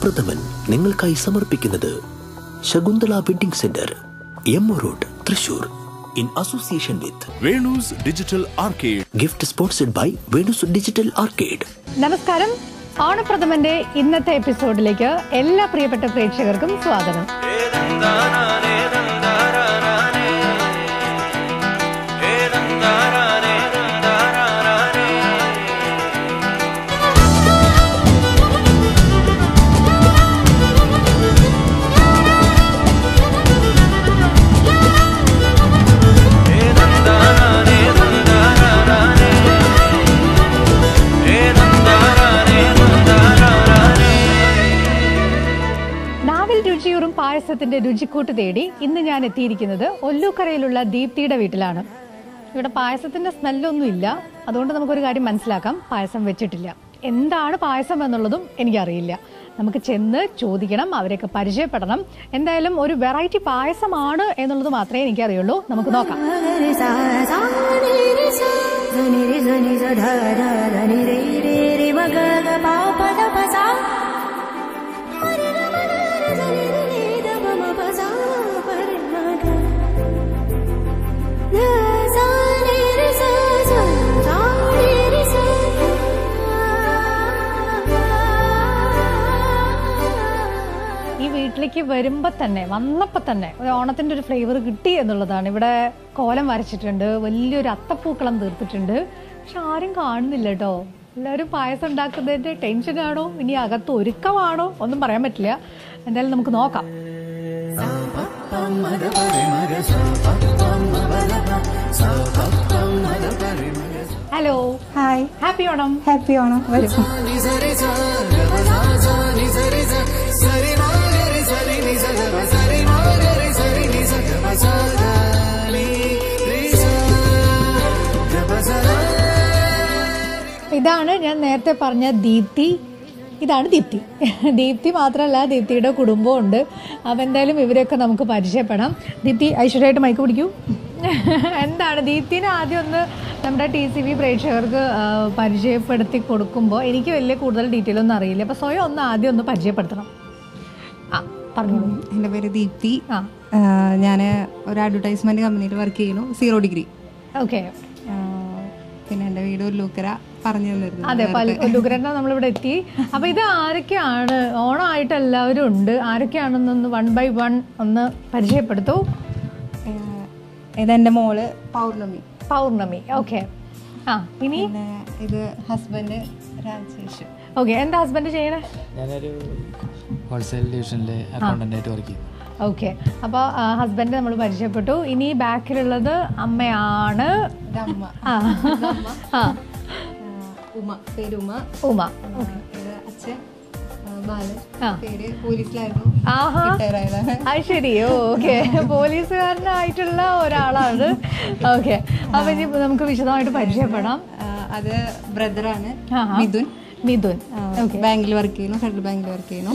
ഓണപ്രഥമൻ നിങ്ങൾക്കായി സമർപ്പിക്കുന്നത് Shakuntala wedding centre, MO road, Thrissur. In association with Venus Digital Arcade. Gift sponsored by Venus Digital Arcade. നമസ്കാരം. ഓണപ്രഥമന്റെ ഇന്നത്തെ എപ്പിസോഡിലേക്ക് എല്ലാ പ്രിയപ്പെട്ട പ്രേക്ഷകർക്കും സ്വാഗതം. പായസത്തിന്റെ രുചിക്കൂട്ട് തേടി ഇന്ന് ഞാൻ എത്തിയിരിക്കുന്നത് ഒല്ലൂക്കരയിലുള്ള ദീപ്തിയുടെ വീട്ടിലാണ്. ഇവിടെ പായസത്തിന്റെ സ്മെല്ലൊന്നും ഇല്ല, അതുകൊണ്ട് നമുക്കൊരു കാര്യം മനസ്സിലാക്കാം, പായസം വെച്ചിട്ടില്ല. എന്താണ് പായസം എന്നുള്ളതും എനിക്കറിയില്ല. നമുക്ക് ചെന്ന് ചോദിക്കണം, അവരെയൊക്കെ പരിചയപ്പെടണം. എന്തായാലും ഒരു വെറൈറ്റി പായസമാണ് എന്നുള്ളത് മാത്രമേ എനിക്കറിയുള്ളൂ. നമുക്ക് നോക്കാം. വീട്ടിലേക്ക് വന്നപ്പോൾ തന്നെ ഒരു ഓണത്തിന്റെ ഒരു ഫ്ലേവർ കിട്ടി എന്നുള്ളതാണ്. ഇവിടെ കോലം വരച്ചിട്ടുണ്ട്, വലിയൊരു അത്തപ്പൂക്കളം തീർത്തിട്ടുണ്ട്. പക്ഷെ ആരും കാണുന്നില്ല കേട്ടോ. എല്ലാവരും പായസം ഉണ്ടാക്കുന്നതിന്റെ ടെൻഷനാണോ ഇനി അകത്ത് ഒരുക്കമാണോ ഒന്നും പറയാൻ പറ്റില്ല. എന്തായാലും നമുക്ക് നോക്കാം. Hello, hi, happy Onam. Happy Onam. വരും. ഇതാണ് ഞാൻ നേരത്തെ പറഞ്ഞ ദീപ്തി. ഇതാണ് ദീപ്തി. ദീപ്തി മാത്രമല്ല, ദീപ്തിയുടെ കുടുംബവും ഉണ്ട്. അപ്പം എന്തായാലും ഇവരെയൊക്കെ നമുക്ക് പരിചയപ്പെടാം. ദീപ്തി, ഐശ്വര്യമായിട്ട് മൈക്ക് പിടിക്കൂ. എന്താണ് ദീപ്തിനെ ആദ്യം ഒന്ന് നമ്മുടെ TCV പ്രേക്ഷകർക്ക് പരിചയപ്പെടുത്തി കൊടുക്കുമ്പോൾ എനിക്ക് വലിയ കൂടുതൽ ഡീറ്റെയിൽ ഒന്നും അറിയില്ല. അപ്പോൾ സ്വയം ആദ്യം ഒന്ന് പരിചയപ്പെടുത്തണം. പറഞ്ഞോളൂ. എൻ്റെ പേര് ദീപ്തി. ഞാൻ ഒരു അഡ്വർടൈസ്മെന്റ് കമ്പനിയിൽ വർക്ക് ചെയ്യുന്നു, 0 ഡിഗ്രി. ഓക്കെ. പിന്നെ എൻ്റെ വീട് ഒല്ലൂക്കര പറഞ്ഞു തന്നിരുന്നു. അതെ, ഒല്ലൂക്കര നമ്മളിവിടെ എത്തി. അപ്പൊ ഇത് ആരൊക്കെയാണ്? ഓണമായിട്ട് എല്ലാവരും ഉണ്ട്. ആരൊക്കെയാണെന്നൊന്ന് 1 by 1 ഒന്ന് പരിചയപ്പെടുത്തൂ. ഇതെൻ്റെ മോള് പൗർണമി. ഓക്കെ. ഇനി ഇത് ഹസ്ബൻഡ് രാജേഷ്. ഓക്കെ. എന്താ ഹസ്ബൻഡ് ചെയ്യണേ? ഞാനൊരു ഹോൾസെയിൽ ഡിവിഷനിലെ അക്കൗണ്ടന്റായിട്ട് വർക്ക് ചെയ്യുന്നു. ഓക്കെ. അപ്പോൾ ഹസ്ബൻഡ് നമ്മൾ പരിചയപ്പെട്ടു. ഇനി ബാക്കിലുള്ളത് അമ്മയാണ്. ഉമ. അച്ഛൻ ബാലൻ, പേര് പോലീസിലായിരുന്നു. അത് ശരി. ഓക്കെ. പോലീസുകാരനായിട്ടുള്ള ഒരാളാണ്. ഓക്കെ. അപ്പൊ ഇനി നമുക്ക് വിശദമായിട്ട് പരിചയപ്പെടാം. അത് ബ്രദറാണ് മിഥുൻ. ബാങ്കിൽ വർക്ക് ചെയ്യുന്നു, ഫെഡറൽ ബാങ്കിൽ വർക്ക് ചെയ്യുന്നു.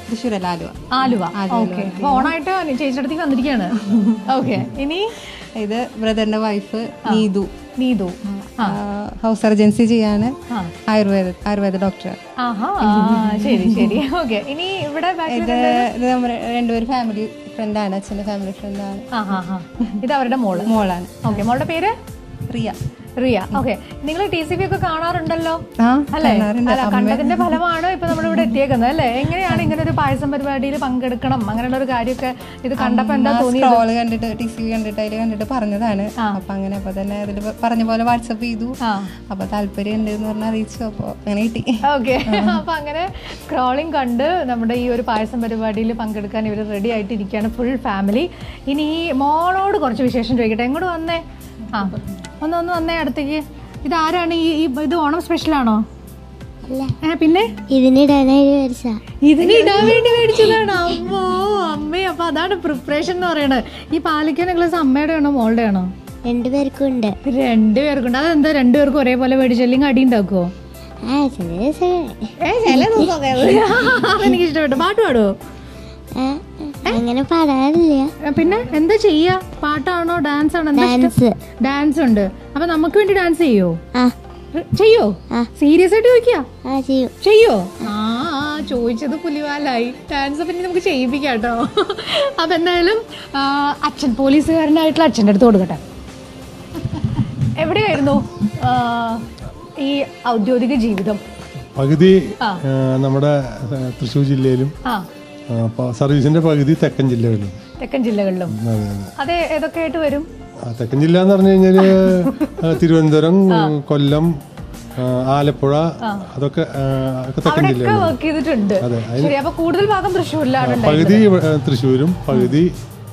തൃശ്ശൂരല്ല, ആലുവ. ഓക്കെ. ഓണായിട്ട് ചേച്ചിയടുത്തേക്ക് വന്നിരിക്കുകയാണ്. ഓക്കെ. ഇനി ഇത് ബ്രദറിന്റെ വൈഫ് നീതു. ഹൗസ് സർജൻസി ചെയ്യാണ്, ആയുർവേദ ഡോക്ടർ. ശരി. ഓക്കെ. ഇനി ഇവിടെ ഇത് നമ്മുടെ രണ്ടുപേരും ഫാമിലി ഫ്രണ്ടാണ്, അച്ഛന്റെ ഫാമിലി ഫ്രണ്ടാണ്. ഇത് അവരുടെ മോളാണ്. ഓക്കെ. മോളുടെ പേര് റിയ. ഓക്കെ. നിങ്ങൾ TCV ഒക്കെ കാണാറുണ്ടല്ലോ അല്ലേ? അല്ല, കണ്ടതിന്റെ ഫലമാണ് ഇപ്പൊ നമ്മളിവിടെ എത്തിയേക്കുന്നത് അല്ലേ? എങ്ങനെയാണ് ഇങ്ങനെ ഒരു പായസം പരിപാടിയിൽ പങ്കെടുക്കണം അങ്ങനെയുള്ള ഒരു കാര്യമൊക്കെ ഇത് കണ്ടപ്പോ എന്താ തോന്നിയത്? കണ്ടിട്ട് TCV കണ്ടിട്ട് പറഞ്ഞതാണ്. അപ്പൊ അങ്ങനെ അപ്പൊ തന്നെ അതിൽ പറഞ്ഞ പോലെ വാട്സപ്പ് ചെയ്തു. അപ്പൊ താല്പര്യം ഉണ്ട് എന്ന് പറഞ്ഞാൽ അറിയിച്ചു. അപ്പൊ അങ്ങനെ കിട്ടി. ഓക്കെ. അപ്പൊ അങ്ങനെ സ്ക്രോളിംഗ് കണ്ട് നമ്മുടെ ഈ ഒരു പായസം പരിപാടിയിൽ പങ്കെടുക്കാൻ ഇവർ റെഡി ആയിട്ടിരിക്കുകയാണ്, ഫുൾ ഫാമിലി. ഇനി ഈ മോളോട് കുറച്ച് വിശേഷം ചോദിക്കട്ടെ. എങ്ങോട്ട് വന്നേ? ഒന്ന് വന്നേ അടുത്തേക്ക്. ഇത് ആരാണ്? ഇത് ഓണം സ്പെഷ്യലാണോ? പിന്നെ ഇതിനിടാൻ വേണ്ടി മേടിച്ചതാണ്. അമ്മേ. അപ്പൊ അതാണ് പ്രിപ്പറേഷൻ എന്ന് പറയുന്നത്. ഈ പാലിക്കാൻ ഗ്ലാസ് അമ്മയുടെ ആണോ മോളുടെ ആണോ? രണ്ടുപേർക്കും ഉണ്ട്. അതെന്താ രണ്ടുപേർക്കും ഒരേപോലെ മേടിച്ചില്ലെങ്കിൽ അടി ഉണ്ടാക്കുവോ? എനിക്ക് ഇഷ്ടപ്പെട്ടു. പാട്ട് പാടുവോ? അങ്ങനെ പാടാറില്ല. പിന്നെ എന്താ ചെയ്യാ? പാട്ടാണോ ഡാൻസ് ആണോ? ഡാൻസ് ഉണ്ട്. അപ്പൊ നമുക്ക് വേണ്ടി ഡാൻസ് ചെയ്യോ? സീരിയസ് ആയിട്ട് ചോദിക്കാ? ചെയ്യോ? ചോദിച്ചത് പുലിവാലായി. ഡാൻസ് പിന്നെ നമുക്ക് ചെയ്യിപ്പിക്കാം കേട്ടോ. അപ്പം എന്തായാലും അച്ഛൻ പോലീസുകാരനായിട്ടുള്ള അച്ഛൻ്റെ അടുത്ത് കൊടുക്കട്ടെ. എവിടെയായിരുന്നു ഈ ഔദ്യോഗിക ജീവിതം? പകുതി നമ്മുടെ തൃശ്ശൂർ ജില്ലയിലും സർവീസിന്റെ പകുതി തെക്കൻ ജില്ലകളിലും. തെക്കൻ ജില്ലകളിലും അതെ ഏതൊക്കെയായിട്ട് വരും? തെക്കൻ ജില്ല എന്ന് പറഞ്ഞു കഴിഞ്ഞാല് തിരുവനന്തപുരം, കൊല്ലം, ആലപ്പുഴ, അതൊക്കെ തെക്കൻ ജില്ലകളിൽ വർക്ക് ചെയ്തിട്ടുണ്ട്. കൂടുതൽ ഭാഗം തൃശ്ശൂരിലാണ്. പകുതി തൃശ്ശൂരും പകുതി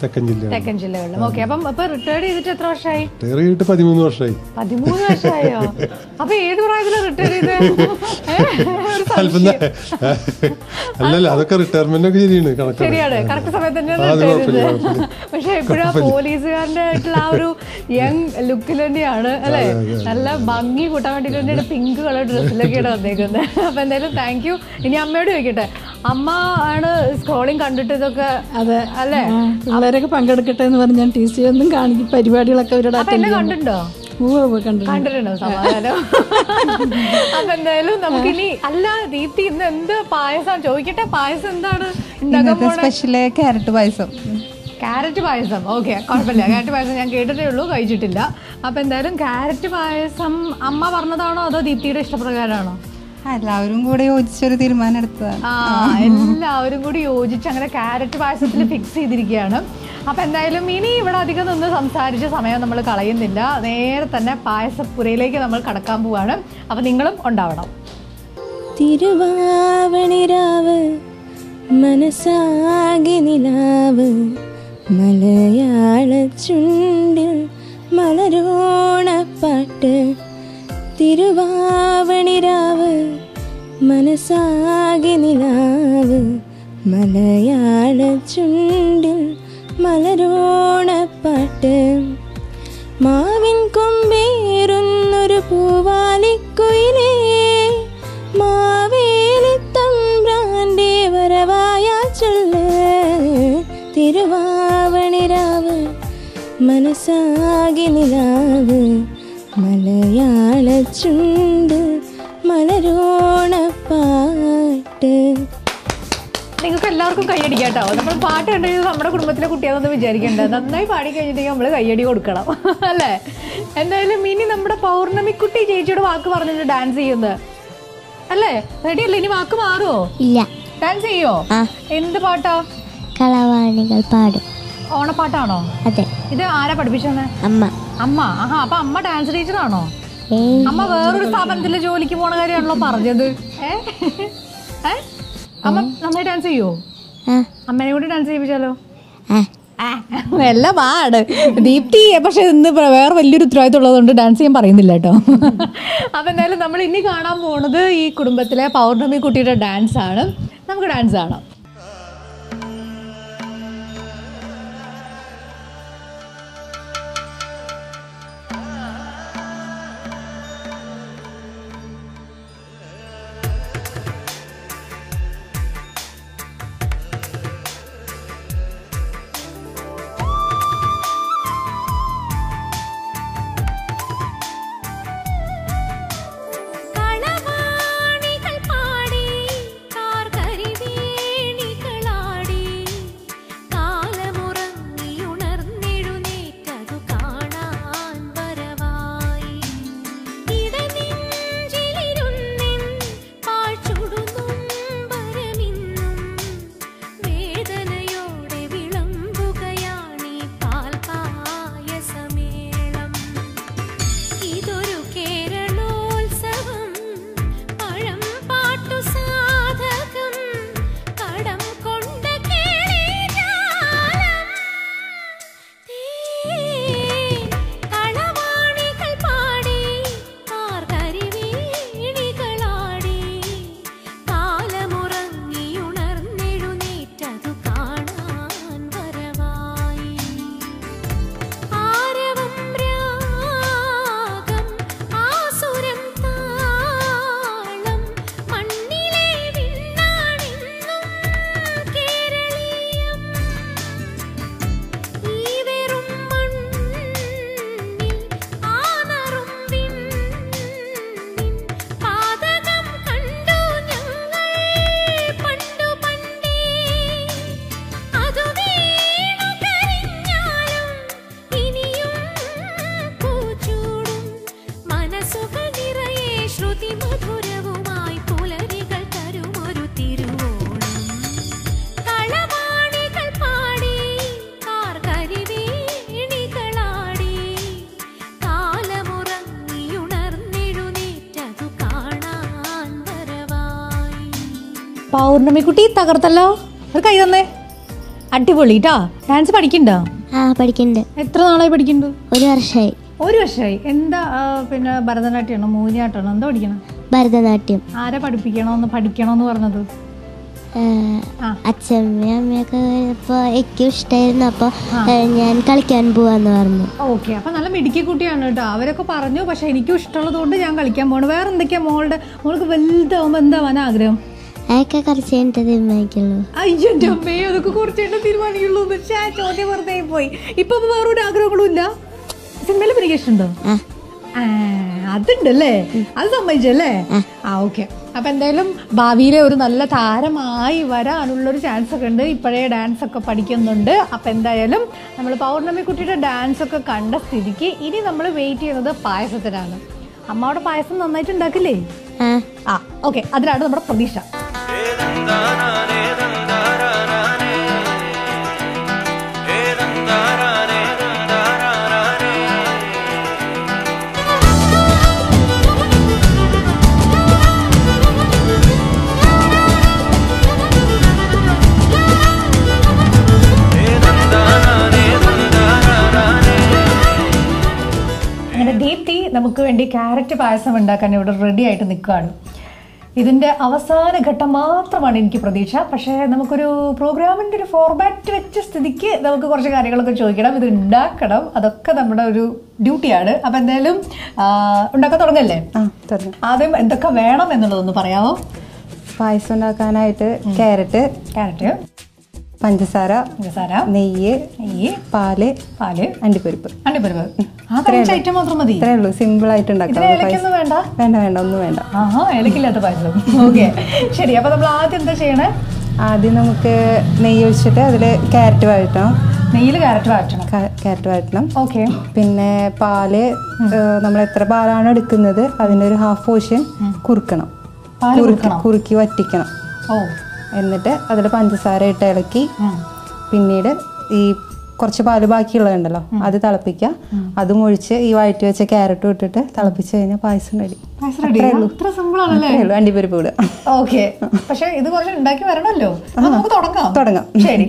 തെക്കൻ ജില്ലകളിലും. ഓക്കെ. അപ്പം റിട്ടയർഡ് ചെയ്തിട്ട് എത്ര വർഷമായി? റിട്ടയർ ചെയ്തിട്ട് 13 വർഷമായി. 13 വർഷമായോ? അപ്പൊ ഏത് പ്രായത്തിലാണ് റിട്ടയർ ചെയ്തത്? അല്ലല്ല, അതൊക്കെ റിട്ടയർമെന്റ് ഒക്കെ ശരിയാണ്, കറക്റ്റ് സമയത്ത് തന്നെയാണ്. പക്ഷെ എപ്പോഴും പോലീസുകാരൻ്റെ ആയിട്ടുള്ള ആ ഒരു യങ് ലുക്കിൽ തന്നെയാണ് അല്ലെ, നല്ല ഭംഗി കൂട്ടാൻ വേണ്ടിട്ട് തന്നെയാണ് പിങ്ക് കളർ ഡ്രസ്സിലൊക്കെയാണ് വന്നേക്കുന്നത്. അപ്പൊ എന്തായാലും താങ്ക് യു. ഇനി അമ്മയോട് ചോദിക്കട്ടെ, അമ്മ ആണ് സ്ക്രോളിംഗ് കണ്ടിട്ട് ഇതൊക്കെ അല്ലേ പിള്ളേരൊക്കെ പങ്കെടുക്കട്ടെ എന്ന് പറഞ്ഞ് ഞാൻ TC ഒന്നും കാണിക്കും പരിപാടികളൊക്കെ അവരുടെ കണ്ടിട്ടുണ്ടോ? കണ്ടിട്ടുണ്ടോ? സമാധാനം. അപ്പൊ എന്തായാലും നമുക്കിനി അല്ല ദീപ്തി ഇന്ന് എന്ത് പായസം ചോദിക്കട്ടെ? പായസം എന്താണ് സ്പെഷ്യല്? ക്യാരറ്റ് പായസം. ക്യാരറ്റ് പായസം. ഓക്കെ, കുഴപ്പമില്ല. ക്യാരറ്റ് പായസം ഞാൻ കേട്ടിട്ടേ ഉള്ളൂ, കഴിച്ചിട്ടില്ല. അപ്പൊ എന്തായാലും ക്യാരറ്റ് പായസം അമ്മ പറഞ്ഞതാണോ അതോ ദീപ്തിയുടെ ഇഷ്ടപ്രകാരമാണോ? എല്ലാവരും കൂടെ യോജിച്ചൊരു തീരുമാനം എടുത്തതാണ്. എല്ലാവരും കൂടി യോജിച്ച് അങ്ങനെ ക്യാരറ്റ് പായസത്തിൽ ഫിക്സ് ചെയ്തിരിക്കുകയാണ്. അപ്പം എന്തായാലും ഇനി ഇവിടെ അധികം നിന്ന് സംസാരിച്ച സമയം നമ്മൾ കളയുന്നില്ല, നേരെ തന്നെ പായസപ്പുരയിലേക്ക് നമ്മൾ കടക്കാൻ പോവാണ്. അപ്പം നിങ്ങളും ഉണ്ടാവണം. തിരുവാവണിരാവ് മനസാകെ നിലാവ് മലയാള ചുണ്ടിൽ മലരോണപ്പാട്ട്. തിരുവാവണിരാവ് മനസാകെ നിലാവ് മലയാള ചുണ്ടിൽ മലരോണപ്പാട്ട്. മാവിൻ കൊമ്പേറുന്നൊരു പൂവാലിക്കുയിലേ മാവേലി തമ്പ്രാന്റെ വരവായ ചൊല്ല്. തിരുവാവണിരാവ് മനസാകെ നിലാവ് മലയാള ചുണ്ട് മലരോണപ്പാട്ട്. നിങ്ങൾക്ക് എല്ലാവർക്കും കയ്യടിക്കാം കേട്ടോ. നമ്മൾ പാട്ട് കണ്ടെങ്കിൽ നമ്മുടെ കുടുംബത്തിലെ കുട്ടിയാണെന്ന് വിചാരിക്കേണ്ടത്. നന്നായി പാടി കഴിഞ്ഞിട്ടുണ്ടെങ്കിൽ നമ്മൾ കയ്യടി കൊടുക്കണം അല്ലേ? എന്തായാലും ഇനി നമ്മുടെ പൗർണമിക്കുട്ടി ചേച്ചിയുടെ വാക്ക് പറഞ്ഞിട്ട് ഡാൻസ് ചെയ്യുന്നത് അല്ലേ? റെഡി അല്ലേ? ഇനി വാക്ക് മാറുമോ? ഇല്ല. ഡാൻസ് ചെയ്യോ? എന്ത് പാട്ടാ? കളവാണികൾ പാടും. ഓണപ്പാട്ടാണോ? അതെ. ഇത് ആരാ പഠിപ്പിച്ചത്? അമ്മ. അമ്മ. ആഹാ, അപ്പൊ അമ്മ ഡാൻസ് ടീച്ചറാണോ? അമ്മ വേറൊരു സ്ഥാപനത്തില് ജോലിക്ക് പോണ കാര്യമാണല്ലോ പറഞ്ഞത്. അമ്മ നന്നായി ഡാൻസ് ചെയ്യോ? അമ്മേനെ കൂടി ഡാൻസ് ചെയ്യിപ്പിച്ചാലോ? എല്ലാം പാട് ദീപ്തി. പക്ഷെ ഇന്ന് വേറെ വലിയൊരു ഉത്തരവാദിത്തം ഉള്ളതുകൊണ്ട് ഡാൻസ് ചെയ്യാൻ പറയുന്നില്ല കേട്ടോ. അപ്പൊ എന്തായാലും നമ്മൾ ഇനി കാണാൻ പോണത് ഈ കുടുംബത്തിലെ പൗർണമി കുട്ടിയുടെ ഡാൻസ് ആണ്. നമുക്ക് ഡാൻസ് കാണാം. കളവാണികൾ പാടി കാർ കരുതി പൗർണമിക്കുട്ടി തകർത്തല്ലോ. ഒരു കൈ തന്നേ. അടിപൊളി ട്ടാ. ഡാൻസ് പഠിക്കണ്ടോ? പഠിക്കണ്ട്. എത്ര നാളായി പഠിക്കുന്നുണ്ട്? 1 വർഷമായി. 1 വർഷമായി. എന്താ പിന്നെ ഭരതനാട്യമാണോ മോഹിനിയാട്ടമാണോ എന്താ പഠിക്കണം? ഭരതനാട്യം. ആരാ പഠിക്കണോന്ന് പറഞ്ഞത്? അച്ഛമ്മയും അമ്മയൊക്കെ ഇപ്പോൾ എനിക്കും ഇഷ്ടമായിരുന്നു. അപ്പോൾ ഞാൻ കളിക്കാൻ പോവാന്ന് പറഞ്ഞു. ഓക്കെ, അപ്പൊ നല്ല മിടുക്കി കുട്ടിയാണ് കേട്ടോ. അവരൊക്കെ പറഞ്ഞു, പക്ഷെ എനിക്കും ഇഷ്ടമുള്ളത് കൊണ്ട് ഞാൻ കളിക്കാൻ പോകണം. വേറെ എന്തൊക്കെയാ മോൾക്ക് വലുതാവുമ്പോ എന്താവാൻ ആഗ്രഹം? അതൊക്കെ കുറച്ച് കഴിഞ്ഞിട്ട് തീരുമാനിക്കുള്ളൂ. അയ്യോ എൻ്റെ അമ്മേ, അതൊക്കെ കുറച്ച് കഴിഞ്ഞിട്ട് തീരുമാനിക്കുള്ളൂ. പക്ഷേ ആ ചോദ്യം വെറുതെ പോയി. ഇപ്പൊ വേറൊരു ആഗ്രഹങ്ങളും ഇല്ല? സിനിമയിൽ പഠിക്കുന്നുണ്ടോ? അതുണ്ടല്ലേ, അത് സമ്മതിച്ചല്ലേ? ഓക്കെ. അപ്പൊ എന്തായാലും ഭാവിയിലെ ഒരു നല്ല താരമായി വരാനുള്ളൊരു ചാൻസ് ഒക്കെ ഉണ്ട്. ഇപ്പോഴേ ഡാൻസ് ഒക്കെ പഠിക്കുന്നുണ്ട്. അപ്പൊ എന്തായാലും നമ്മൾ പൗർണമിക്കുട്ടിയുടെ ഡാൻസ് ഒക്കെ കണ്ട സ്ഥിതിക്ക് ഇനി നമ്മൾ വെയിറ്റ് ചെയ്യുന്നത് പായസത്തിനാണ്. അമ്മയുടെ പായസം നന്നായിട്ട് ഉണ്ടാക്കില്ലേ? ഓക്കെ, അതിലാണ് നമ്മുടെ പ്രതീക്ഷ. അങ്ങനെ ദീപ്തി നമുക്ക് വേണ്ടി ക്യാരറ്റ് പായസം ഉണ്ടാക്കാൻ ഇവിടെ റെഡി ആയിട്ട് നിൽക്കുകയാണ്. ഇതിൻ്റെ അവസാന ഘട്ടം മാത്രമാണ് എനിക്ക് പ്രതീക്ഷ. പക്ഷേ നമുക്കൊരു പ്രോഗ്രാമിൻ്റെ ഒരു ഫോർമാറ്റ് വെച്ച സ്ഥിതിക്ക് നമുക്ക് കുറച്ച് കാര്യങ്ങളൊക്കെ ചോദിക്കണം, ഇത് ഉണ്ടാക്കണം. അതൊക്കെ നമ്മുടെ ഒരു ഡ്യൂട്ടിയാണ്. അപ്പം എന്തായാലും ഉണ്ടാക്കാൻ തുടങ്ങല്ലേ? ആദ്യം എന്തൊക്കെ വേണം എന്നുള്ളതൊന്ന് പറയാമോ? പായസം ഉണ്ടാക്കാനായിട്ട് ക്യാരറ്റ്, പഞ്ചസാര, നെയ്യ്, പാല്, അണ്ടിപ്പരിപ്പ്. ഐറ്റം മാത്രം മതി. ഇത്രേ ഉള്ളൂ, സിമ്പിൾ ആയിട്ട് ഉണ്ടാക്കാം. വേണ്ട വേണ്ട ഒന്നും വേണ്ട. ഏലക്കില്ലാത്ത പായസം. ഓക്കെ, ശരി. അപ്പൊ നമ്മൾ ആദ്യം എന്താ ചെയ്യണേ? ആദ്യം നമുക്ക് നെയ്യ് ഒഴിച്ചിട്ട് അതിൽ ക്യാരറ്റ് വഴറ്റണം. നെയ്യിൽ ക്യാരറ്റ് വഴറ്റണം. ഓക്കെ. പിന്നെ പാല് നമ്മൾ എത്ര പാലാണ് എടുക്കുന്നത് അതിൻ്റെ ഒരു ഹാഫ് പോർഷൻ കുറുക്കണം, കുറുക്കി വറ്റിക്കണം. എന്നിട്ട് അതിൽ പഞ്ചസാര ഇട്ട് ഇളക്കി പിന്നീട് ഈ കുറച്ച് പാല് ബാക്കിയുള്ളതുണ്ടല്ലോ അത് തിളപ്പിക്കുക. അതും ഒഴിച്ച് ഈ വഴറ്റി വെച്ച ക്യാരറ്റും ഇട്ടിട്ട് തിളപ്പിച്ച് കഴിഞ്ഞാൽ പായസം റെഡി. അണ്ടിപ്പരിപ്പ് ഇടുക. ഓക്കെ, പക്ഷെ ഇത് കുറച്ച് ഉണ്ടാക്കി വരണമല്ലോ. നമുക്ക് തുടങ്ങാം. ശരി,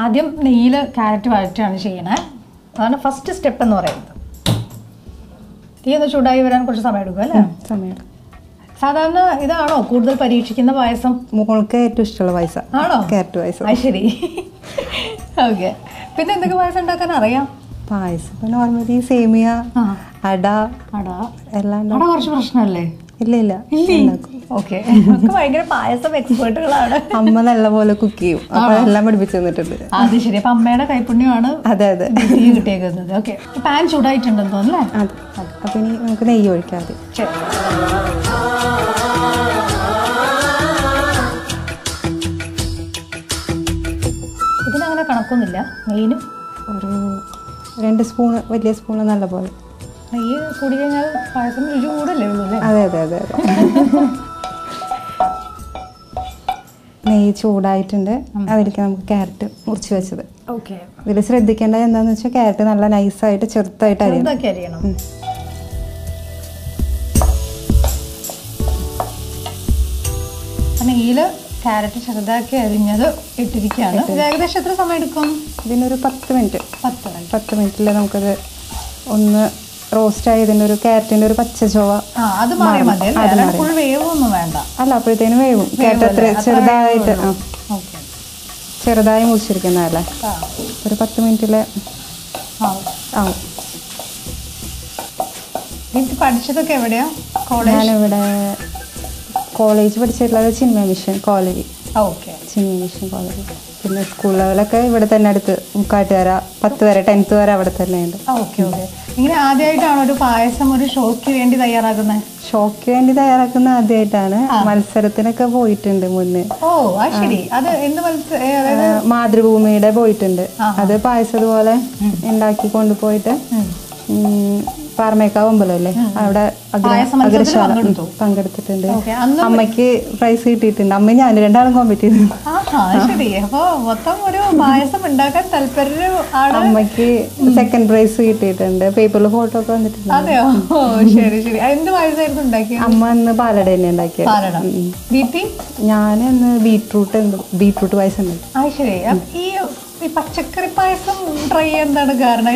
ആദ്യം നെയ്യിൽ ക്യാരറ്റ് വഴറ്റാണ് ചെയ്യണേ. അതാണ് ഫസ്റ്റ് സ്റ്റെപ്പ് എന്ന് പറയുന്നത്. തീ ഒന്ന് ചൂടായി വരാൻ കുറച്ച് സമയം എടുക്കും അല്ലേ? സമയം. സാധാരണ ഇതാണോ കൂടുതൽ പരീക്ഷിക്കുന്ന പായസം? മോൾക്ക് ഏറ്റവും ഇഷ്ടമുള്ള പായസം ആണോ? ക്യാരറ്റ് പായസം. ശരി. ഓക്കെ, പിന്നെ എന്തൊക്കെ പായസം ഉണ്ടാക്കാൻ അറിയാം? പായസം നോർമലി സേമിയ, അട എല്ലാം. അട കുറച്ച് പ്രശ്നമല്ലേ? ഇല്ല. ഓക്കെ, ഭയങ്കര പായസം എക്സ്പേർട്ടുകളാണ്. അമ്മ നല്ലപോലെ കുക്ക് ചെയ്യും, അപ്പൊ എല്ലാം പഠിപ്പിച്ചു തന്നിട്ടുണ്ട്. അത് ശരി. അപ്പൊ അമ്മയുടെ കൈപ്പുണ്യമാണ് അതെ കിട്ടിയേക്കുന്നത്. ഓക്കെ, പാൻ ചൂടായിട്ടുണ്ടെന്ന് തോന്നുന്നല്ലേ? അപ്പൊ ഇനി നമുക്ക് നെയ്യ് ഒഴിക്കാം. ശരി. ഇതിനങ്ങനെ കണക്കൊന്നുമില്ല. നെയ്യിനും ഒരു 2 സ്പൂണ്, വലിയ സ്പൂണ് നല്ലപോലെ. നെയ്യ് കൂടി കഴിഞ്ഞാൽ പായസം രുചി കൂടല്ലേ ഉള്ളൂ അല്ലേ? അതെ. നെയ്യ് ചൂടായിട്ടുണ്ട്. അതിലേക്ക് നമുക്ക് ക്യാരറ്റ് മുറിച്ച് വെച്ചത്. ഓക്കെ. ഇതിൽ ശ്രദ്ധിക്കേണ്ടത് എന്താണെന്ന് വെച്ചാൽ ക്യാരറ്റ് നല്ല നൈസായിട്ട് ചെറുതായിട്ട് അരിയണം. നെയ്യിൽ ക്യാരറ്റ് ചെറുതാക്കി അരിഞ്ഞത് ഇട്ടിരിക്കുകയാണ്. ഏകദേശം എത്ര സമയം എടുക്കും? ഇതിനൊരു 10 മിനിറ്റ്. 10 മിനിറ്റിൽ നമുക്കത് ഒന്ന് റോസ്റ്റായി ഇതിൻ്റെ ഒരു ക്യാരറ്റിൻ്റെ ഒരു പച്ച ചൊവ അത് ഫുൾ വേവൊന്നും വേണ്ട. അല്ല, അപ്പോഴത്തേനും വേവും. ക്യാരറ്റ് അത്ര ചെറുതായിട്ട് ചെറുതായി മുറിച്ചിരിക്കുന്നതല്ലേ, ഒരു 10 മിനിറ്റിൽ ആവും. പഠിച്ചതൊക്കെ എവിടെയാ? ഞാനിവിടെ കോളേജ് പഠിച്ചിട്ടുള്ളത് Chinmaya mission college. Chinmaya mission college. പിന്നെ സ്കൂൾ ലെവലൊക്കെ ഇവിടെ തന്നെ അടുത്ത് മുക്കാട്ടുകര 10 വരെ 10th വരെ അവിടെ തന്നെ ഉണ്ട്. ഇങ്ങനെ ആദ്യമായിട്ടാണ് ഒരു പായസം ഒരു ഷോയ്ക്ക് വേണ്ടി തയ്യാറാക്കുന്നത്? ഷോയ്ക്ക് വേണ്ടി തയ്യാറാക്കുന്ന ആദ്യമായിട്ടാണ്. മത്സരത്തിനൊക്കെ പോയിട്ടുണ്ട് മുന്നേ. മാതൃഭൂമിയുടെ പോയിട്ടുണ്ട്. അത് പായസം പോലെ ഉണ്ടാക്കി കൊണ്ടുപോയിട്ട് പാറമേക്കാവ് അമ്പലമല്ലേ അവിടെ അഗ്രശാല പങ്കെടുത്തിട്ടുണ്ട്. അമ്മയ്ക്ക് പ്രൈസ് കിട്ടിയിട്ടുണ്ട്. അമ്മ ഞാൻ രണ്ടാളും കോമ്പറ്റ് ചെയ്തു. ശരി. അപ്പൊ മൊത്തം ഒരു പായസം ഉണ്ടാക്കാൻ താല്പര്യം. അമ്മയ്ക്ക് സെക്കൻഡ് പ്രൈസ് കിട്ടിയിട്ടുണ്ട്. പേപ്പറിൽ ഫോട്ടോ ഒക്കെ വന്നിട്ടുണ്ട്. അതെയോ? ശരി ശരി. എന്ത് പായസമായിരുന്നു ഉണ്ടാക്കിയത്? അമ്മ ഇന്ന് പാലട തന്നെ ഉണ്ടാക്കിയത്. ഞാൻ ഇന്ന് ബീട്രൂട്ട് പായസം ഉണ്ടാക്കി. ശരി. ഈ പച്ചക്കറി പായസം ട്രൈ എന്താണ് കാരണം?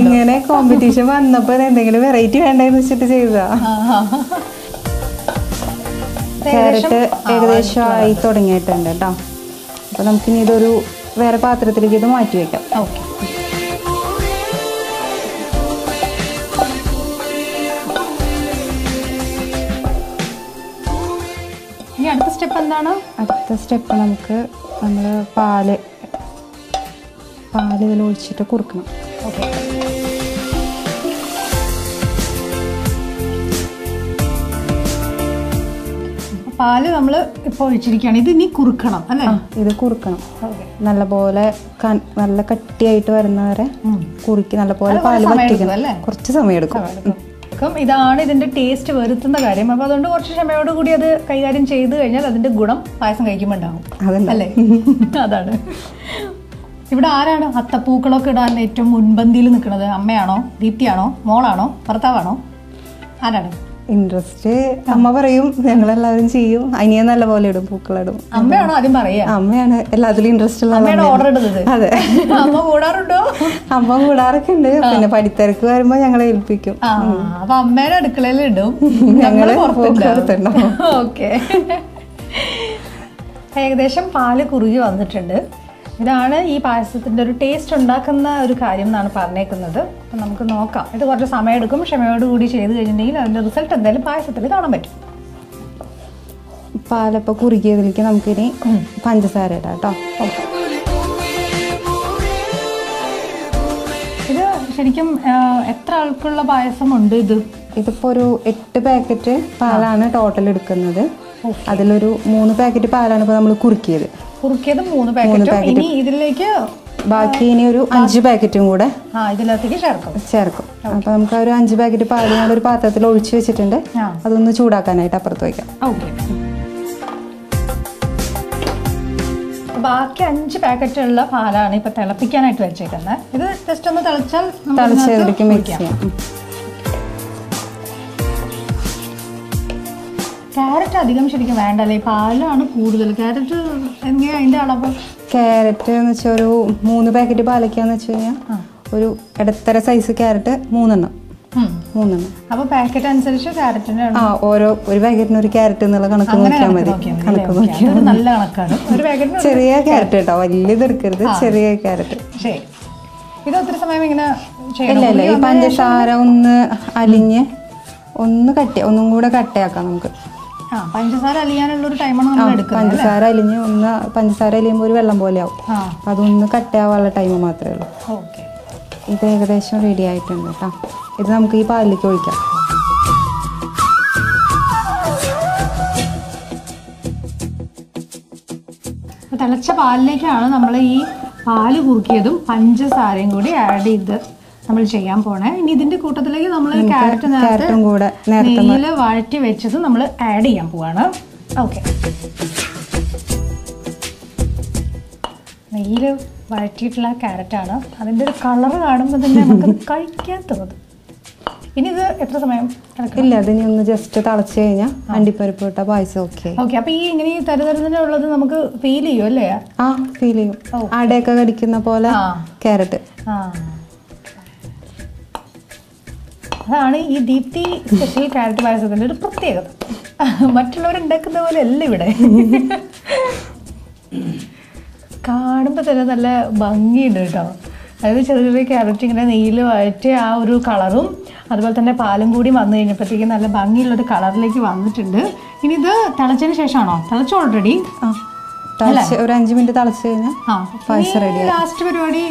ഇങ്ങനെ കോമ്പറ്റീഷൻ വന്നപ്പോ എന്തെങ്കിലും വെറൈറ്റി വേണ്ടെന്ന് വെച്ചിട്ട് ചെയ്തതാ. ക്യാരറ്റ് ഏകദേശം ആയി തുടങ്ങിയിട്ടുണ്ട് കേട്ടോ. അപ്പൊ നമുക്കിനി ഇതൊരു വേറെ പാത്രത്തിലേക്ക് ഇത് മാറ്റി വെക്കാം. ഓക്കെ. ഇനി അടുത്ത സ്റ്റെപ്പ് എന്താണ്? അടുത്ത സ്റ്റെപ്പ് നമ്മൾ പാല് ഇതിൽ ഒഴിച്ചിട്ട് കുറുക്കണം. ഓക്കെ. പാല് നമ്മൾ ഇപ്പോൾ ഒഴിച്ചിരിക്കുകയാണ്. ഇത് ഇനി കുറുക്കണം അല്ലേ? ഇത് കുറുക്കണം. നല്ലപോലെ നല്ല കട്ടിയായിട്ട് വരുന്നവരെ കുറുക്കി നല്ലപോലെ പാല് വറ്റിക്കണം. കുറച്ച് സമയം എടുക്കും. ഇതാണ് ഇതിന്റെ ടേസ്റ്റ് വരുത്തുന്ന കാര്യം. അപ്പൊ അതുകൊണ്ട് കുറച്ച് ക്ഷമയോട് കൂടി അത് കൈകാര്യം ചെയ്ത് കഴിഞ്ഞാൽ അതിന്റെ ഗുണം പായസം കഴിക്കുമ്പോൾ ഉണ്ടാവും അല്ലേ? അതാണ്. ഇവിടെ ആരാണ് അത്തപ്പൂക്കളൊക്കെ ഇടാൻ ഏറ്റവും മുൻപന്തിയിൽ നിൽക്കുന്നത്? അമ്മയാണോ, ദീപ്തിയാണോ, മോളാണോ, ഭർത്താവാണോ? ആരാണ് ഇൻട്രസ്റ്റ്? അമ്മ പറയും, ഞങ്ങളെല്ലാവരും ചെയ്യും. അനിയെ നല്ല പോലെ ഇടും, പൂക്കളിടും. അമ്മയാണോ ആദ്യം പറയാ? അമ്മയാണ് എല്ലാത്തിലും ഇൻട്രസ്റ്റ് ഉള്ള. ഓർഡർ ഇടുന്നത്? അതെ. അമ്മ കൂടാറുണ്ടോ? അമ്മ കൂടാറൊക്കെ ഉണ്ട്. പിന്നെ പഠിത്തിരക്ക് വരുമ്പോ ഞങ്ങളെ ഏൽപ്പിക്കും. അപ്പൊ അമ്മേടെ അടുക്കളയിൽ ഇടും, ഞങ്ങള് പുറത്തുണ്ടാവും. ഓക്കെ. ഏകദേശം പാല് കുറുകി വന്നിട്ടുണ്ട്. ഇതാണ് ഈ പായസത്തിൻ്റെ ഒരു ടേസ്റ്റ് ഉണ്ടാക്കുന്ന ഒരു കാര്യം എന്നാണ് പറഞ്ഞേക്കുന്നത്. അപ്പം നമുക്ക് നോക്കാം. ഇത് കുറച്ച് സമയമെടുക്കും. ക്ഷമയോടുകൂടി ചെയ്ത് കഴിഞ്ഞിട്ടുണ്ടെങ്കിൽ അതിൻ്റെ റിസൾട്ട് എന്തായാലും പായസത്തിൽ കാണാൻ പറ്റും. പാലപ്പോൾ കുറുകിയതിലേക്ക് നമുക്കിനി പഞ്ചസാര ഇടാം കേട്ടോ. ഇത് ശരിക്കും എത്ര ആൾക്കുള്ള പായസമുണ്ട്? ഇതിപ്പോൾ ഒരു 8 പാക്കറ്റ് പാലാണ് ടോട്ടൽ എടുക്കുന്നത്. അതിലൊരു 3 പാക്കറ്റ് പാലാണ് ഇപ്പോൾ നമ്മൾ കുറുക്കിയത് 3 പാക്കറ്റ്. ഇനി ഇതിലേക്ക് ബാക്കി ഇനി ഒരു 5 പാക്കറ്റും കൂടെ ഇതിലേക്ക് ചേർക്കും. അപ്പൊ നമുക്ക് ഒരു 5 പാക്കറ്റ് പാല് ഒരു പാത്രത്തിൽ ഒഴിച്ചു വെച്ചിട്ടുണ്ട്. അതൊന്ന് ചൂടാക്കാനായിട്ട് അപ്പുറത്ത് വയ്ക്കാം. ഓക്കെ. ബാക്കി 5 പാക്കറ്റ് ഉള്ള പാലാണ് ഇപ്പൊ തിളപ്പിക്കാനായിട്ട് വെച്ചേക്കുന്നത്. ഇത് ജസ്റ്റ് ഒന്ന് തിളച്ചതിലേക്ക് മിക്സ് ചെയ്യാം. ക്യാരറ്റ് അധികം ശരിക്കും വേണ്ടല്ലേ? പാലാണ് കൂടുതൽ. ക്യാരറ്റ് എങ്ങനെയാ അതിന്റെ അളവ്? ക്യാരറ്റ് എന്ന് വെച്ചാൽ ഒരു 3 പാക്കറ്റ് പാലക്കാന്ന് വെച്ച് കഴിഞ്ഞാൽ ഒരു ഇടത്തര സൈസ് ക്യാരറ്റ് 3 എണ്ണം. അപ്പൊ പാക്കറ്റ് അനുസരിച്ച് ക്യാരറ്റിന്റെ ഒരു പാക്കറ്റിന് ഒരു ക്യാരറ്റ് എന്നുള്ള കണക്ക് നോക്കിയാൽ മതി. നല്ല കണക്കാണ്. ഒരു പാക്കറ്റിന് ചെറിയ ക്യാരറ്റ് കേട്ടോ, വലിയത് എടുക്കരുത്, ചെറിയ ക്യാരറ്റ്. ശരി. ഇത് ഒത്തിരി സമയം ഇങ്ങനെ ഇല്ല, ഈ പഞ്ചസാര ഒന്ന് അലിഞ്ഞ് ഒന്നും കൂടെ കട്ടയാക്കാം നമുക്ക്. പഞ്ചസാര അലിയാനുള്ള ഒരു ടൈമാണ് നമ്മൾ എടുക്കുന്നത്. പഞ്ചസാര അലിഞ്ഞ് പഞ്ചസാര അലിയുമ്പോൾ ഒരു വെള്ളം പോലെ ആവും. അതൊന്ന് കട്ടയാവാനുള്ള ടൈം മാത്രമേ ഉള്ളൂ. ഓക്കെ. ഇത് ഏകദേശം റെഡി ആയിട്ടുണ്ട് കേട്ടോ. ഇത് നമുക്ക് ഈ പാലിലേക്ക് ഒഴിക്കാം. തിളച്ച പാലിലേക്കാണ് നമ്മൾ ഈ പാല് കുറുക്കിയതും പഞ്ചസാരയും കൂടി ആഡ് ചെയ്ത് നമ്മൾ ചെയ്യാൻ പോണേ. ഇനി ഇതിന്റെ കൂട്ടത്തിലേക്ക് നമ്മൾ ക്യാരറ്റും കൂടെ നെയ്യിൽ വഴറ്റി വെച്ചത് നമ്മൾ ആഡ് ചെയ്യാൻ പോവാണ്. ഓക്കെ. നെയ്യിൽ വഴറ്റിയിട്ടുള്ള ക്യാരറ്റാണ്. അതിൻ്റെ ഒരു കളർ കാണുമ്പോൾ തന്നെ നമുക്കത് കഴിക്കാൻ തോന്നും. ഇനി ഇത് എത്ര സമയം? ഇല്ല, അതിനി ഒന്ന് ജസ്റ്റ് തിളച്ച് കഴിഞ്ഞാൽ അണ്ടിപ്പരിപ്പ് ഇട്ട പായസം. ഓക്കെ. അപ്പൊ ഈ ഇങ്ങനെ തരുതരുന്നത് നമുക്ക് ഫീൽ ചെയ്യും അല്ലേ? ഫീൽ ചെയ്യും. അടയൊക്കെ കടിക്കുന്ന പോലെ ക്യാരറ്റ്. അതാണ് ഈ ദീപ്തി സ്പെഷ്യൽ ക്യാരറ്റ് പായസത്തിൻ്റെ ഒരു പ്രത്യേകത. മറ്റുള്ളവരുണ്ടാക്കുന്ന പോലെ അല്ല ഇവിടെ. കാണുമ്പോൾ തന്നെ നല്ല ഭംഗിയുണ്ട് കേട്ടോ. അതായത് ചെറിയ ചെറിയ ക്യാരറ്റ് ഇങ്ങനെ നെയ്യിൽ വഴറ്റി ആ ഒരു കളറും അതുപോലെ തന്നെ പാലും കൂടി വന്നു കഴിഞ്ഞപ്പോഴത്തേക്കും നല്ല ഭംഗിയുള്ളൊരു കളറിലേക്ക് വന്നിട്ടുണ്ട്. ഇനി ഇത് തിളച്ചതിന് ശേഷമാണോ? തിളച്ചു ഓൾറെഡി. ഒരു 5 മിനിറ്റ് തിളച്ച് കഴിഞ്ഞാൽ പായസം റെഡി. ലാസ്റ്റ് പരിപാടി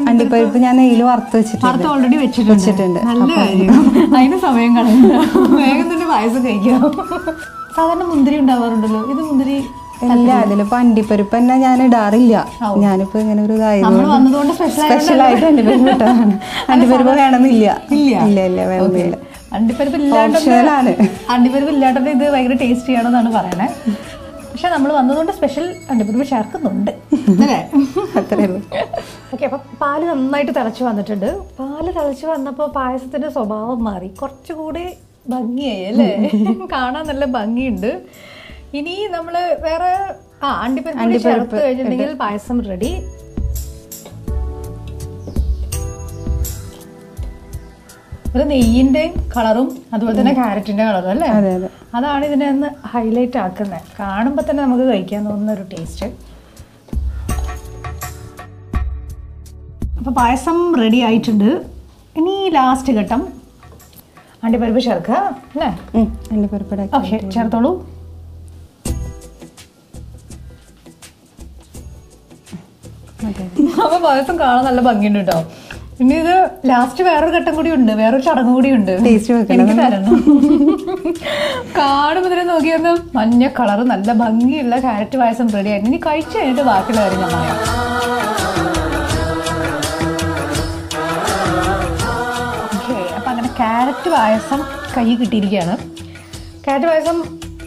അണ്ടിപ്പരിപ്പ് ഞാൻ നെയ്യിൽ വറുത്ത് വെച്ചിട്ടുണ്ട്. ഓൾറെഡി വെച്ചിട്ടുണ്ട്. നല്ല കാര്യം. അതിന് സമയം കളയുന്നു. വേഗം തന്നെ പായസം കഴിക്കാം. സാധാരണ മുന്തിരി ഉണ്ടാവാറുണ്ടല്ലോ, ഇത് മുന്തിരി ഇല്ല, അതിലിപ്പോ അണ്ടിപ്പരിപ്പ് തന്നെ ഞാൻ ഇടാറില്ല. ഞാനിപ്പോ ഇങ്ങനെ ഒരു സ്പെഷ്യലായിട്ട് അണ്ടിപ്പരിപ്പ് ഇട്ടതാണ്. അണ്ടിപ്പരിപ്പ് വേണമെന്നില്ല. ഇല്ല വേണമെന്നില്ല. അണ്ടിപ്പരിപ്പ് ഇല്ലാണ്ട് ഇത് ഭയങ്കര ടേസ്റ്റി ആണെന്നാണ് പറയണേ. പക്ഷെ നമ്മൾ വന്നതുകൊണ്ട് സ്പെഷ്യൽ അണ്ടിപ്പരിപ്പ് ചേർക്കുന്നുണ്ട് അല്ലേ? ഓക്കെ, അപ്പം പാല് നന്നായിട്ട് തിളച്ച് വന്നിട്ടുണ്ട്. പാല് തിളച്ച് വന്നപ്പോൾ പായസത്തിന്റെ സ്വഭാവം മാറി, കുറച്ചുകൂടി ഭംഗിയായി അല്ലേ? കാണാൻ നല്ല ഭംഗിയുണ്ട്. ഇനി നമ്മള് വേറെ അണ്ടിപ്പരിപ്പ് ചേർത്ത് കഴിഞ്ഞിട്ടുണ്ടെങ്കിൽ പായസം റെഡി. ഒരു നെയ്യിന്റെ കളറും അതുപോലെ തന്നെ ക്യാരറ്റിന്റെ കളറും അല്ലേ? അതാണ് ഇതിനെ ഒന്ന് ഹൈലൈറ്റ് ആക്കുന്നത്. കാണുമ്പോൾ തന്നെ നമുക്ക് കഴിക്കാൻ തോന്നുന്ന ഒരു ടേസ്റ്റ്. അപ്പൊ പായസം റെഡി ആയിട്ടുണ്ട്. ഇനി ലാസ്റ്റ് ഘട്ടം അണ്ടിപ്പരിപ്പ് ചേർക്കുക അല്ലേ? അണ്ടിപ്പരിപ്പ് ഓക്കെ, ചേർത്തോളൂ. അപ്പൊ പായസം കാണാൻ നല്ല ഭംഗിയുണ്ട് കേട്ടോ. ഇനി ഇത് ലാസ്റ്റ് വേറൊരു ഘട്ടം കൂടി ഉണ്ട്, വേറൊരു ചടങ്ങ് കൂടി ഉണ്ട്. എനിക്ക് തരണം. കാണുമ്പോൾ തന്നെ നോക്കിയൊന്ന് മഞ്ഞ കളറ് നല്ല ഭംഗിയുള്ള ക്യാരറ്റ് പായസം റെഡി ആയിരുന്നു. ഇനി കഴിച്ചു കഴിഞ്ഞിട്ട് ബാക്കിയുള്ള കാര്യം ഞാൻ പറയാം. ഓക്കെ, അപ്പൊ അങ്ങനെ ക്യാരറ്റ് പായസം കൈ കിട്ടിയിരിക്കുകയാണ്. ക്യാരറ്റ് പായസം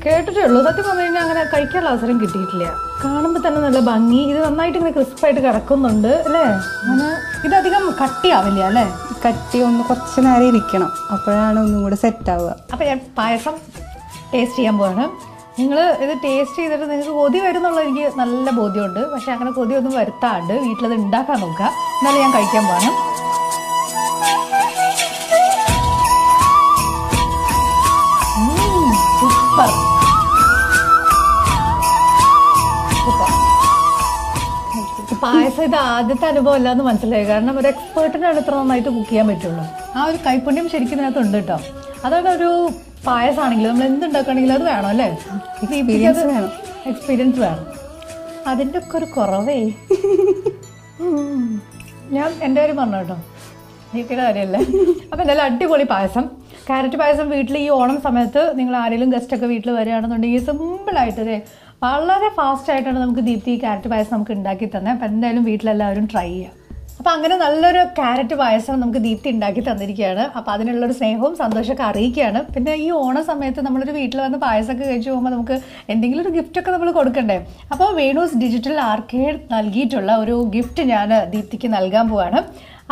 കേട്ടിട്ടേ ഉള്ളൂ, സത്യം പറഞ്ഞു കഴിഞ്ഞാൽ അങ്ങനെ കഴിക്കാനുള്ള അവസരം കിട്ടിയിട്ടില്ല. കാണുമ്പോൾ തന്നെ നല്ല ഭംഗി. ഇത് നന്നായിട്ട് ഇങ്ങനെ ക്രിസ്പായിട്ട് കിടക്കുന്നുണ്ട് അല്ലേ? അങ്ങനെ ഇതധികം കട്ടിയാവില്ല അല്ലേ? കട്ടി ഒന്ന് കുറച്ച് നേരം ഇരിക്കണം, അപ്പോഴാണ് ഒന്നും കൂടെ സെറ്റ് ആവുക. അപ്പം ഞാൻ പായസം ടേസ്റ്റ് ചെയ്യാൻ പോവാണ്. നിങ്ങൾ ഇത് ടേസ്റ്റ് ചെയ്തിട്ട് നിങ്ങൾക്ക് കൊതി വരുന്നുള്ള എനിക്ക് നല്ല ബോധ്യമുണ്ട്. പക്ഷെ അങ്ങനെ കൊതിയൊന്നും വരുത്താണ്ട് വീട്ടിലത് ഉണ്ടാക്കാൻ നോക്കുക. എന്നാലും ഞാൻ കഴിക്കാൻ പോവാണ്. സൂപ്പർ. പായസം ഇത് ആദ്യത്തെ അനുഭവം അല്ലാന്ന് മനസ്സിലായി. കാരണം ഒരു എക്സ്പേർട്ടിനാണ് ഇത്ര നന്നായിട്ട് കുക്ക് ചെയ്യാൻ പറ്റുള്ളൂ. ആ ഒരു കൈപ്പുണ്യം ശരിക്കും ഇതിനകത്തുണ്ട് കേട്ടോ. അതാണ് ഒരു പായസമാണെങ്കിലും നമ്മൾ എന്തുണ്ടാക്കുകയാണെങ്കിലും അത് വേണം അല്ലേ? എക്സ്പീരിയൻസ് വേണം. അതിൻ്റെ ഒക്കെ ഒരു കുറവേ. ഞാൻ എൻ്റെ കാര്യം പറഞ്ഞു കേട്ടോ, ദീപ്തിയുടെ കാര്യമല്ലേ. അപ്പം എന്തായാലും അടിപൊളി പായസം, ക്യാരറ്റ് പായസം വീട്ടിൽ ഈ ഓണം സമയത്ത് നിങ്ങൾ ആരെങ്കിലും ഗസ്റ്റൊക്കെ വീട്ടിൽ വരികയാണെന്നുണ്ടെങ്കിൽ സിമ്പിളായിട്ട് വളരെ ഫാസ്റ്റായിട്ടാണ് നമുക്ക് ദീപ്തി ക്യാരറ്റ് പായസം നമുക്ക് ഉണ്ടാക്കി തന്നെ. അപ്പം എന്തായാലും വീട്ടിലെല്ലാവരും ട്രൈ ചെയ്യാം. അപ്പം അങ്ങനെ നല്ലൊരു ക്യാരറ്റ് പായസം നമുക്ക് ദീപ്തി ഉണ്ടാക്കി തന്നിരിക്കുകയാണ്. അപ്പം അതിനുള്ളൊരു സ്നേഹവും സന്തോഷമൊക്കെ അറിയിക്കുകയാണ്. പിന്നെ ഈ ഓണ സമയത്ത് നമ്മളൊരു വീട്ടിൽ വന്ന് പായസമൊക്കെ കഴിച്ച് പോകുമ്പോൾ നമുക്ക് എന്തെങ്കിലും ഒരു ഗിഫ്റ്റൊക്കെ നമ്മൾ കൊടുക്കണ്ടേ? അപ്പോൾ വേണൂസ് ഡിജിറ്റൽ ആർക്കേഡ് നൽകിയിട്ടുള്ള ഒരു ഗിഫ്റ്റ് ഞാൻ ദീപ്തിക്ക് നൽകാൻ പോവാണ്.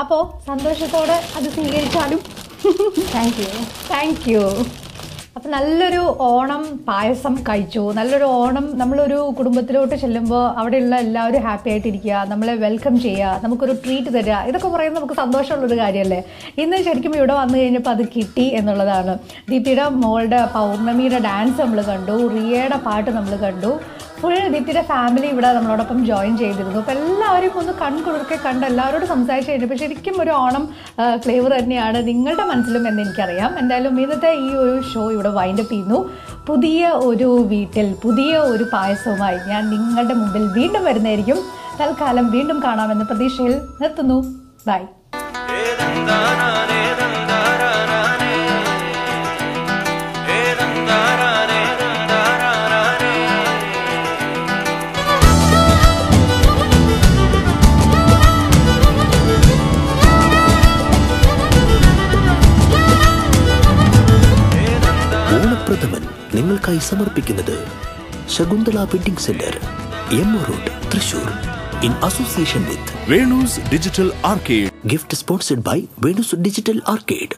അപ്പോൾ സന്തോഷത്തോടെ അത് സ്വീകരിച്ചാലും. Thank you. അപ്പം നല്ലൊരു ഓണം പായസം കഴിച്ചു. നല്ലൊരു ഓണം നമ്മളൊരു കുടുംബത്തിലോട്ട് ചെല്ലുമ്പോൾ അവിടെയുള്ള എല്ലാവരും ഹാപ്പി ആയിട്ടിരിക്കുക, നമ്മളെ വെൽക്കം ചെയ്യുക, നമുക്കൊരു ട്രീറ്റ് തരിക, ഇതൊക്കെ പറയുന്നത് നമുക്ക് സന്തോഷമുള്ളൊരു കാര്യമല്ലേ? ഇന്ന് ശരിക്കും ഇവിടെ വന്നു കഴിഞ്ഞപ്പോൾ അത് കിട്ടി എന്നുള്ളതാണ്. ദീപ്തിയുടെ മോളുടെ പൗർണമിയുടെ ഡാൻസ് നമ്മൾ കണ്ടു, റിയയുടെ പാട്ട് നമ്മൾ കണ്ടു. ഫുൾ ദീപ്തിയുടെ ഫാമിലി ഇവിടെ നമ്മളോടൊപ്പം ജോയിൻ ചെയ്തിരുന്നു. അപ്പോൾ എല്ലാവരും ഒന്ന് കൺകുളിർക്കെ കണ്ട് എല്ലാവരോടും സംസാരിച്ച് കഴിഞ്ഞപ്പോൾ ശരിക്കും ഒരു ഓണം ഫ്ലേവർ തന്നെയാണ് നിങ്ങളുടെ മനസ്സിലും എന്ന് എനിക്കറിയാം. എന്തായാലും ഇന്നത്തെ ഈ ഒരു ഷോ ഇവിടെ വൈൻഡപ്പ് ചെയ്യുന്നു. പുതിയ ഒരു വീട്ടിൽ പുതിയ ഒരു പായസവുമായി ഞാൻ നിങ്ങളുടെ മുമ്പിൽ വീണ്ടും വരുന്നതായിരിക്കും. തൽക്കാലം വീണ്ടും കാണാമെന്ന പ്രതീക്ഷയിൽ നിർത്തുന്നു. ബൈ. ഓണപ്രഥമൻ നിങ്ങൾക്കായി സമർപ്പിക്കുന്നത് Shakuntala wedding centre, M road, Thrissur. In association with Venus Digital Arcade. Gift sponsored by Venus Digital Arcade.